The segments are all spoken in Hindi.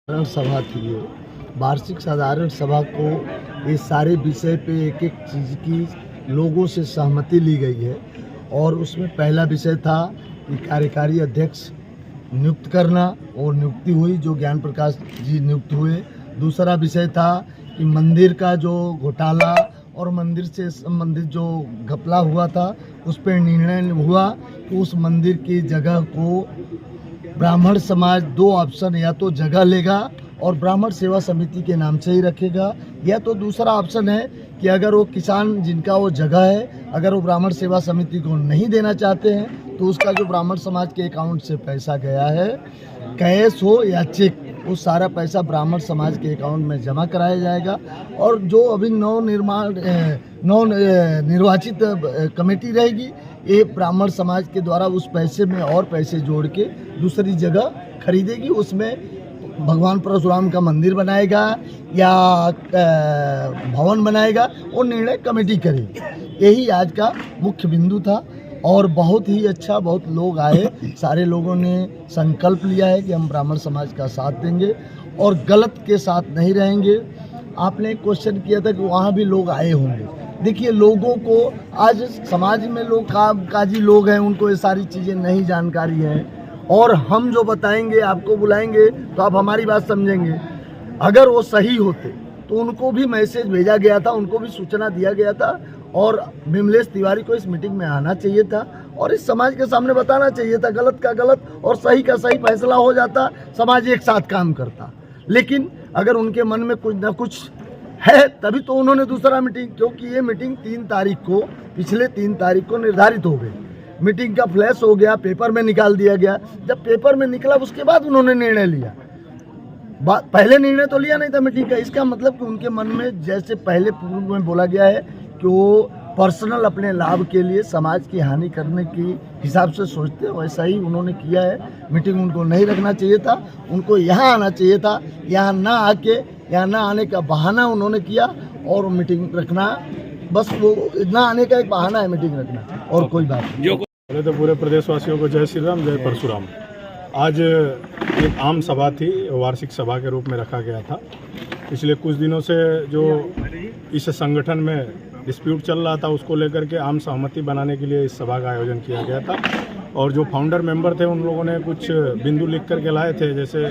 साधारण सभा थी ये। वार्षिक साधारण सभा को ये सारे विषय पे एक एक चीज़ की लोगों से सहमति ली गई है और उसमें पहला विषय था कि कार्यकारी अध्यक्ष नियुक्त करना और नियुक्ति हुई, जो ज्ञान प्रकाश जी नियुक्त हुए। दूसरा विषय था कि मंदिर का जो घोटाला और मंदिर से संबंधित जो घपला हुआ था उस पर निर्णय हुआ कि उस मंदिर की जगह को ब्राह्मण समाज दो ऑप्शन, या तो जगह लेगा और ब्राह्मण सेवा समिति के नाम से ही रखेगा, या तो दूसरा ऑप्शन है कि अगर वो किसान जिनका वो जगह है अगर वो ब्राह्मण सेवा समिति को नहीं देना चाहते हैं तो उसका जो ब्राह्मण समाज के अकाउंट से पैसा गया है, कैश हो या चेक, वो सारा पैसा ब्राह्मण समाज के अकाउंट में जमा कराया जाएगा। और जो अभी नव निर्वाचित कमेटी रहेगी, ये ब्राह्मण समाज के द्वारा उस पैसे में और पैसे जोड़ के दूसरी जगह खरीदेगी, उसमें भगवान परशुराम का मंदिर बनाएगा या भवन बनाएगा, वो निर्णय कमेटी करेगी। यही आज का मुख्य बिंदु था और बहुत ही अच्छा, बहुत लोग आए, सारे लोगों ने संकल्प लिया है कि हम ब्राह्मण समाज का साथ देंगे और गलत के साथ नहीं रहेंगे। आपने क्वेश्चन किया था कि वहाँ भी लोग आए होंगे। देखिए, लोगों को आज समाज में लोग काजी लोग हैं, उनको ये सारी चीज़ें नहीं जानकारी है और हम जो बताएंगे, आपको बुलाएंगे तो आप हमारी बात समझेंगे। अगर वो सही होते तो उनको भी मैसेज भेजा गया था, उनको भी सूचना दिया गया था और विमलेश तिवारी को इस मीटिंग में आना चाहिए था और इस समाज के सामने बताना चाहिए था। गलत का गलत और सही का सही फैसला हो जाता, समाज एक साथ काम करता। लेकिन अगर उनके मन में कुछ ना कुछ है तभी तो उन्होंने दूसरा मीटिंग, क्योंकि ये मीटिंग 3 तारीख को, पिछले 3 तारीख को निर्धारित हो गई। मीटिंग का फ्लैश हो गया, पेपर में निकाल दिया गया। जब पेपर में निकला उसके बाद उन्होंने निर्णय लिया, पहले निर्णय तो लिया नहीं था मीटिंग का। इसका मतलब कि उनके मन में, जैसे पहले पूर्व में बोला गया है कि वो पर्सनल अपने लाभ के लिए समाज की हानि करने की हिसाब से सोचते हैं, वैसा ही उन्होंने किया है। मीटिंग उनको नहीं रखना चाहिए था, उनको यहाँ आना चाहिए था। यहाँ ना आके, यहाँ ना आने का बहाना उन्होंने किया और मीटिंग रखना, बस वो ना आने का एक बहाना है मीटिंग रखना, और कोई बात नहीं। पहले तो पूरे प्रदेशवासियों को जय श्री राम, जय परशुराम। आज एक आम सभा थी, वार्षिक सभा के रूप में रखा गया था। पिछले कुछ दिनों से जो इस संगठन में डिस्प्यूट चल रहा था उसको लेकर के आम सहमति बनाने के लिए इस सभा का आयोजन किया गया था और जो फाउंडर मेंबर थे उन लोगों ने कुछ बिंदु लिख करके लाए थे, जैसे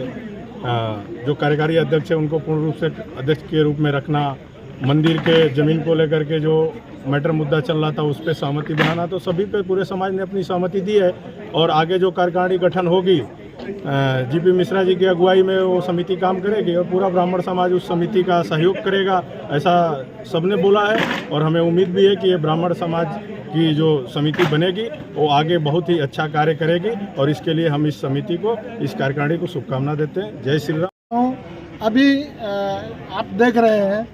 जो कार्यकारी अध्यक्ष है उनको पूर्ण रूप से अध्यक्ष के रूप में रखना, मंदिर के ज़मीन को लेकर के जो मैटर मुद्दा चल रहा था उस पर सहमति बनाना। तो सभी पे पूरे समाज ने अपनी सहमति दी है और आगे जो कार्यकारिणी गठन होगी, जीपी मिश्रा जी की अगुवाई में वो समिति काम करेगी और पूरा ब्राह्मण समाज उस समिति का सहयोग करेगा, ऐसा सबने बोला है। और हमें उम्मीद भी है कि ये ब्राह्मण समाज की जो समिति बनेगी वो आगे बहुत ही अच्छा कार्य करेगी और इसके लिए हम इस समिति को, इस कार्यकारिणी को शुभकामना देते हैं। जय श्री राम। अभी आप देख रहे हैं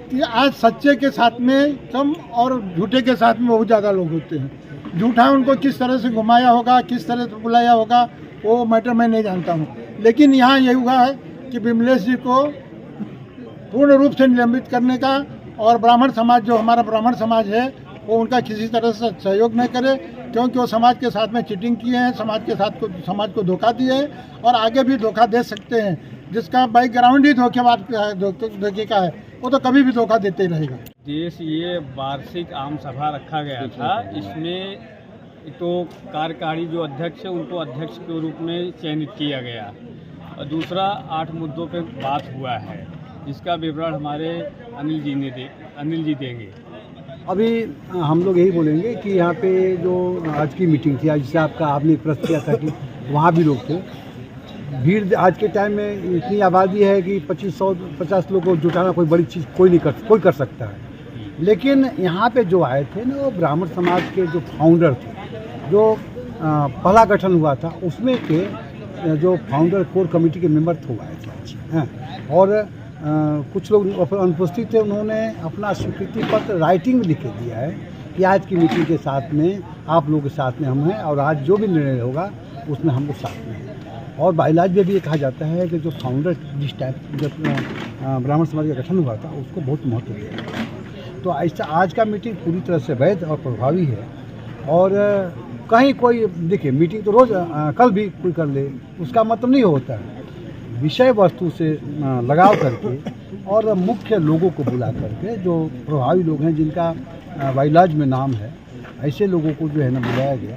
कि आज सच्चे के साथ में कम और झूठे के साथ में बहुत ज़्यादा लोग होते हैं। झूठा उनको किस तरह से घुमाया होगा, किस तरह से बुलाया होगा, वो मैटर मैं नहीं जानता हूँ। लेकिन यहाँ ये हुआ है कि विमलेश जी को पूर्ण रूप से निलंबित करने का और ब्राह्मण समाज, जो हमारा ब्राह्मण समाज है, वो उनका किसी तरह से सहयोग न करे, क्योंकि वो समाज के साथ में चीटिंग किए हैं, समाज को धोखा दिए हैं और आगे भी धोखा दे सकते हैं। जिसका बैकग्राउंड ही धोखे का है, वो तो कभी भी धोखा देते ही रहेगा। देश ये वार्षिक आम सभा रखा गया था, इसमें तो कार्यकारी जो अध्यक्ष है उनको अध्यक्ष के रूप में चयनित किया गया और दूसरा 8 मुद्दों पे बात हुआ है, जिसका विवरण हमारे अनिल जी देंगे। अभी हम लोग यही बोलेंगे कि यहाँ पे जो आज की मीटिंग थी, जिससे आपने प्रश्न किया था कि वहाँ भी लोग थे। भीड़ आज के टाइम में इतनी आबादी है कि 25-50 लोग को जुटाना कोई बड़ी चीज़ कोई कर सकता है। लेकिन यहाँ पे जो आए थे ना, वो ब्राह्मण समाज के जो फाउंडर थे, जो पहला गठन हुआ था उसमें के जो फाउंडर कोर कमेटी के मेंबर थे आए थे और कुछ लोग अनुपस्थित थे। उन्होंने अपना स्वीकृति पत्र राइटिंग में लिख के दिया है कि आज की मीटिंग के साथ में आप लोगों के साथ में हम हैं और आज जो भी निर्णय होगा उसमें हम लोग साथ में हैं। और बाइलाज में भी ये कहा जाता है कि जो फाउंडर जिस टाइम जब ब्राह्मण समाज का गठन हुआ था उसको बहुत महत्व दिया। तो ऐसा आज का मीटिंग पूरी तरह से वैध और प्रभावी है और कहीं कोई देखिए मीटिंग तो रोज़ कल भी कोई कर ले, उसका मतलब नहीं होता है। विषय वस्तु से लगाव करके और मुख्य लोगों को बुला करके जो प्रभावी लोग हैं जिनका वाइलाज में नाम है, ऐसे लोगों को जो है ना बुलाया गया।